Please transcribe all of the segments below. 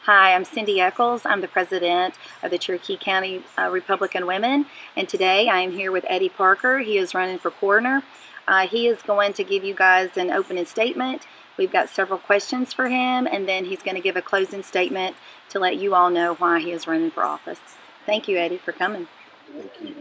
Hi, I'm Cindy Echols. I'm the president of the Cherokee County Republican Women, and today I am here with Eddie Parker. He is running for coroner. He is going to give you guys an opening statement. We've got several questions for him, and then he's going to give a closing statement to let you all know why he is running for office. Thank you, Eddie, for coming. Thank you.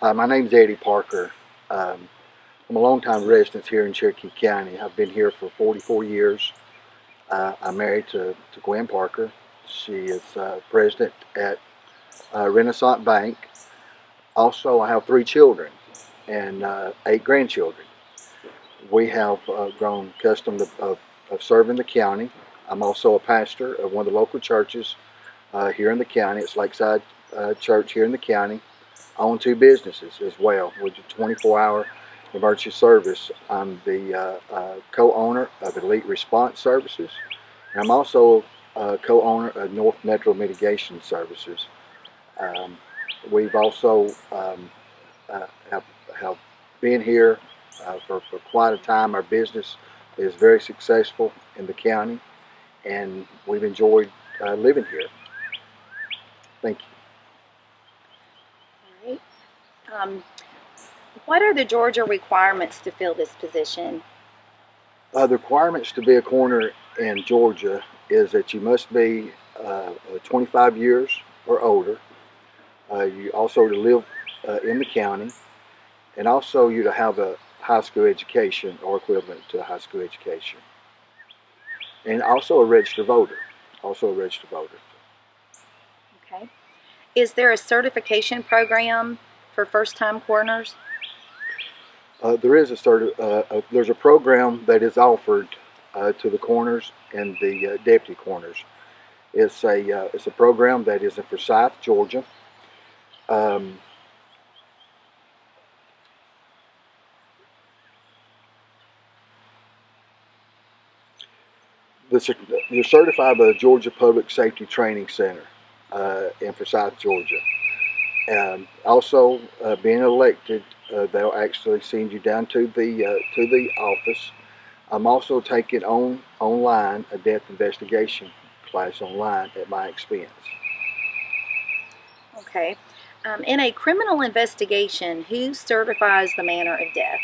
Hi, my name is Eddie Parker. I'm a longtime resident here in Cherokee County. I've been here for 44 years. I'm married to Gwen Parker. She is president at Renaissance Bank. Also, I have 3 children and 8 grandchildren. We have grown accustomed of serving the county. I'm also a pastor of one of the local churches here in the county. It's Lakeside Church here in the county. I own 2 businesses as well with the 24-hour emergency service. I'm the co-owner of Elite Response Services, and I'm also co-owner of North Metro Mitigation Services. We've also have been here for quite a time. Our business is very successful in the county, and we've enjoyed living here. Thank you. All right. What are the Georgia requirements to fill this position? The requirements to be a coroner in Georgia is that you must be 25 years or older. You also to live in the county, and also you to have a high school education or equivalent to a high school education, and also a registered voter. Okay. Is there a certification program for first-time coroners? There is there's a program that is offered to the coroners and the deputy coroners. It's a program that is in Forsyth, Georgia. You're certified by the Georgia Public Safety Training Center in Forsyth, Georgia. Also, being elected, they'll actually send you down to the office. I'm also taking online a death investigation class online at my expense. Okay. In a criminal investigation, who certifies the manner of death?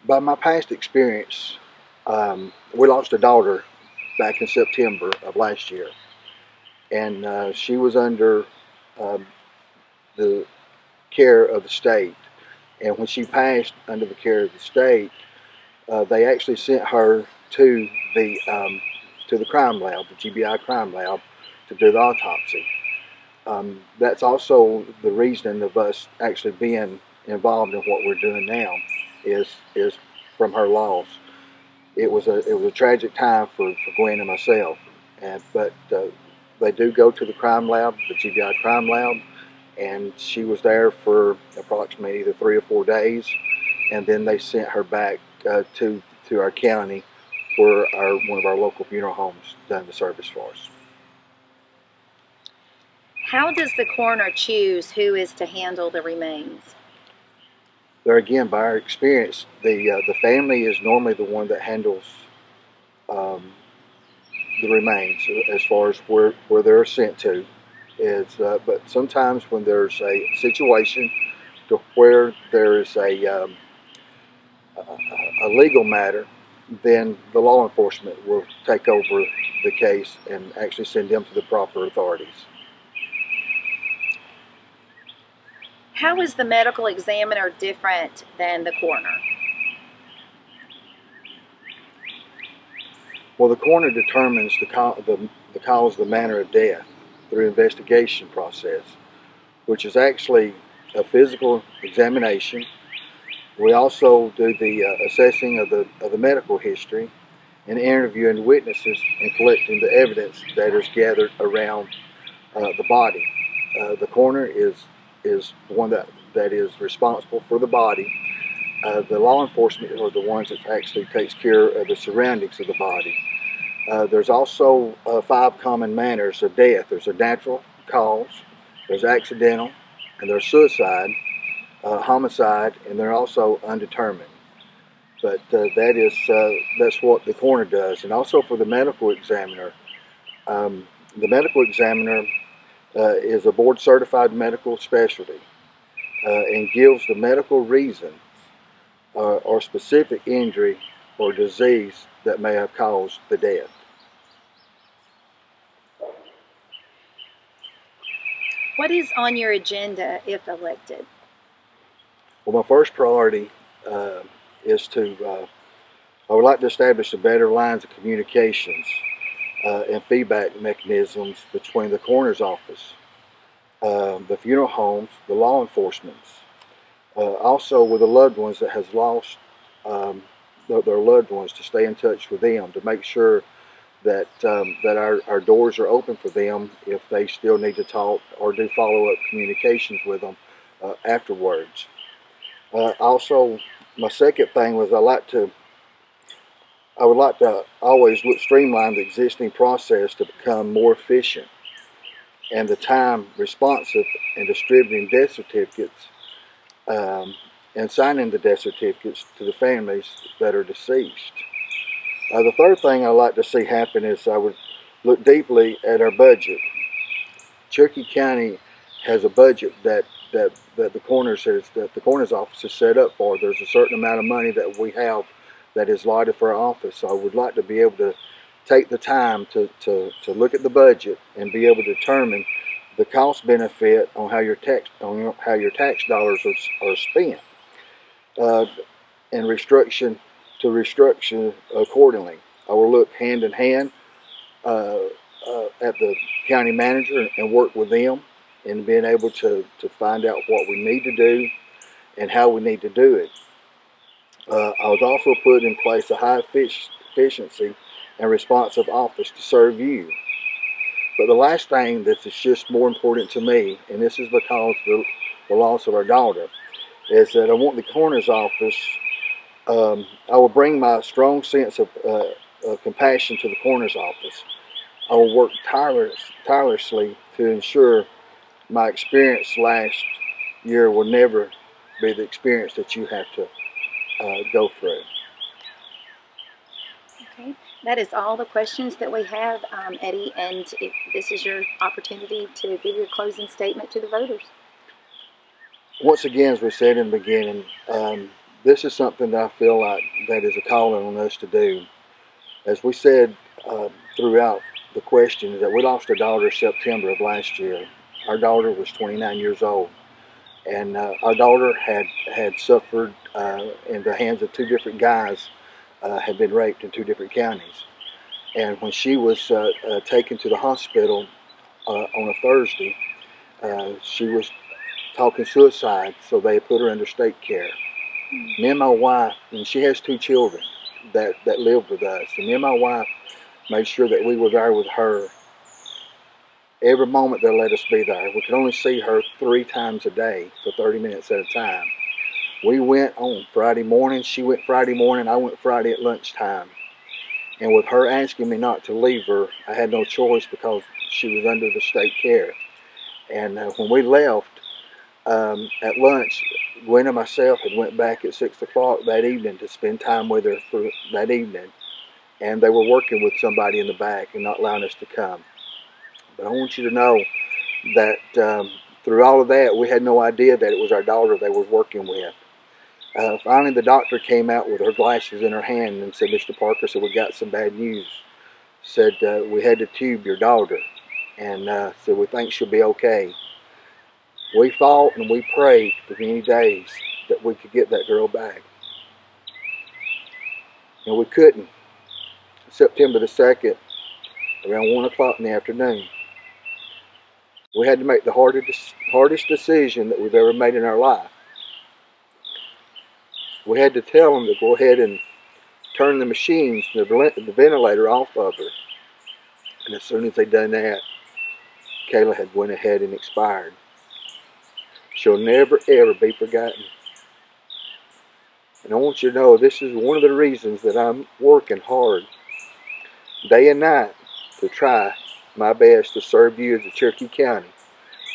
By my past experience, we lost a daughter back in September of last year, and she was under the care of the state. And when she passed under the care of the state, they actually sent her to the crime lab, the GBI crime lab, to do the autopsy. That's also the reason of us actually being involved in what we're doing now is from her loss. It was a tragic time for Gwen and myself, but they do go to the crime lab, the GBI crime lab, and she was there for approximately either 3 or 4 days, and then they sent her back to our county, where one of our local funeral homes done the service for us. How does the coroner choose who is to handle the remains? There again, by our experience, the family is normally the one that handles the remains as far as where they're sent to. But sometimes when there's a situation to where there is a legal matter, then the law enforcement will take over the case and actually send them to the proper authorities. How is the medical examiner different than the coroner? Well, the coroner determines the cause, the manner of death through investigation process, which is actually a physical examination. We also do the assessing of the medical history and interviewing witnesses and collecting the evidence that is gathered around the body. The coroner is the one that is responsible for the body. The law enforcement are the ones that actually takes care of the surroundings of the body. There's also 5 common manners of death. There's a natural cause, there's accidental, and there's suicide, homicide, and they're also undetermined. But that's what the coroner does. And also for the medical examiner, the medical examiner is a board-certified medical specialty and gives the medical reason or specific injury or disease that may have caused the death. What is on your agenda if elected? Well, my first priority is I would like to establish the better lines of communications and feedback mechanisms between the coroner's office, the funeral homes, the law enforcement, also with the loved ones that has lost their loved ones, to stay in touch with them, to make sure that our doors are open for them if they still need to talk or do follow-up communications with them afterwards. Also, my second thing was I would like to always streamline the existing process to become more efficient, and the time responsive in distributing death certificates and signing the death certificates to the families that are deceased. The third thing I'd like to see happen is I would look deeply at our budget. Cherokee County has a budget that the coroner's office is set up for. There's a certain amount of money that we have that is allotted for our office. So I would like to be able to take the time to look at the budget and be able to determine the cost benefit on how your tax dollars are spent, and restriction accordingly. I will look hand in hand at the county manager and work with them in being able to find out what we need to do and how we need to do it. I was also put in place a high efficiency and responsive office to serve you. But the last thing that is just more important to me, and this is because of the loss of our daughter, is that I want the coroner's office, I will bring my strong sense of compassion to the coroner's office. I will work tirelessly to ensure my experience last year will never be the experience that you have to go through. Okay, that is all the questions that we have, Eddie, and this is your opportunity to give your closing statement to the voters. Once again, as we said in the beginning, this is something that I feel like that is a calling on us to do. As we said throughout the question, that we lost our daughter September of last year. Our daughter was 29 years old, and our daughter had suffered in the hands of two different guys, had been raped in two different counties. And when she was taken to the hospital on a Thursday, she was talking suicide, so they put her under state care. Me and my wife, and she has two children that live with us, and me and my wife made sure that we were there with her every moment they let us be there. We could only see her 3 times a day for 30 minutes at a time. We went on Friday morning, she went Friday morning, I went Friday at lunchtime. And with her asking me not to leave her, I had no choice because she was under the state care. And when we left at lunch, Gwen and myself had went back at 6 o'clock that evening to spend time with her for that evening. And they were working with somebody in the back and not allowing us to come. But I want you to know that through all of that, we had no idea that it was our daughter they were working with. Finally, the doctor came out with her glasses in her hand and said, "Mr. Parker," said, "we got some bad news." Said, "We had to tube your daughter," and said, "We think she'll be okay." We fought and we prayed for many days that we could get that girl back. And we couldn't. September the 2nd, around 1 o'clock in the afternoon, we had to make the hardest decision that we've ever made in our life. We had to tell them to go ahead and turn the machines, the ventilator off of her. And as soon as they done that, Kayla had went ahead and expired. She'll never ever be forgotten. And I want you to know this is one of the reasons that I'm working hard day and night to try my best to serve you as a Cherokee County,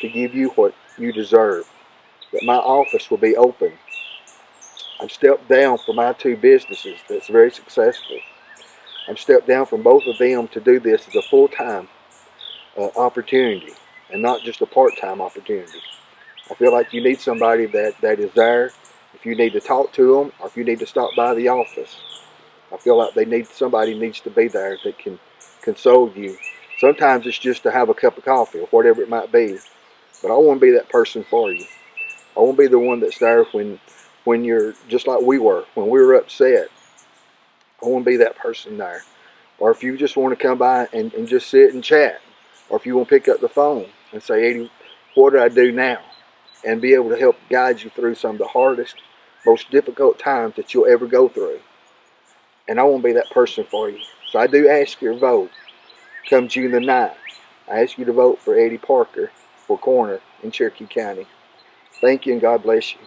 to give you what you deserve. That my office will be open. I'm stepped down from my 2 businesses that's very successful. I'm stepped down from both of them to do this as a full-time opportunity and not just a part-time opportunity. I feel like you need somebody that is there if you need to talk to them or if you need to stop by the office. I feel like somebody needs to be there that can console you. Sometimes it's just to have a cup of coffee or whatever it might be. But I want to be that person for you. I want to be the one that's there when you're just like we were, when we were upset. I want to be that person there. Or if you just want to come by and just sit and chat. Or if you want to pick up the phone and say, Eddie, what do I do now? And be able to help guide you through some of the hardest, most difficult times that you'll ever go through. And I want to be that person for you. So I do ask your vote. Come June the 9th, I ask you to vote for Eddie Parker for coroner in Cherokee County. Thank you and God bless you.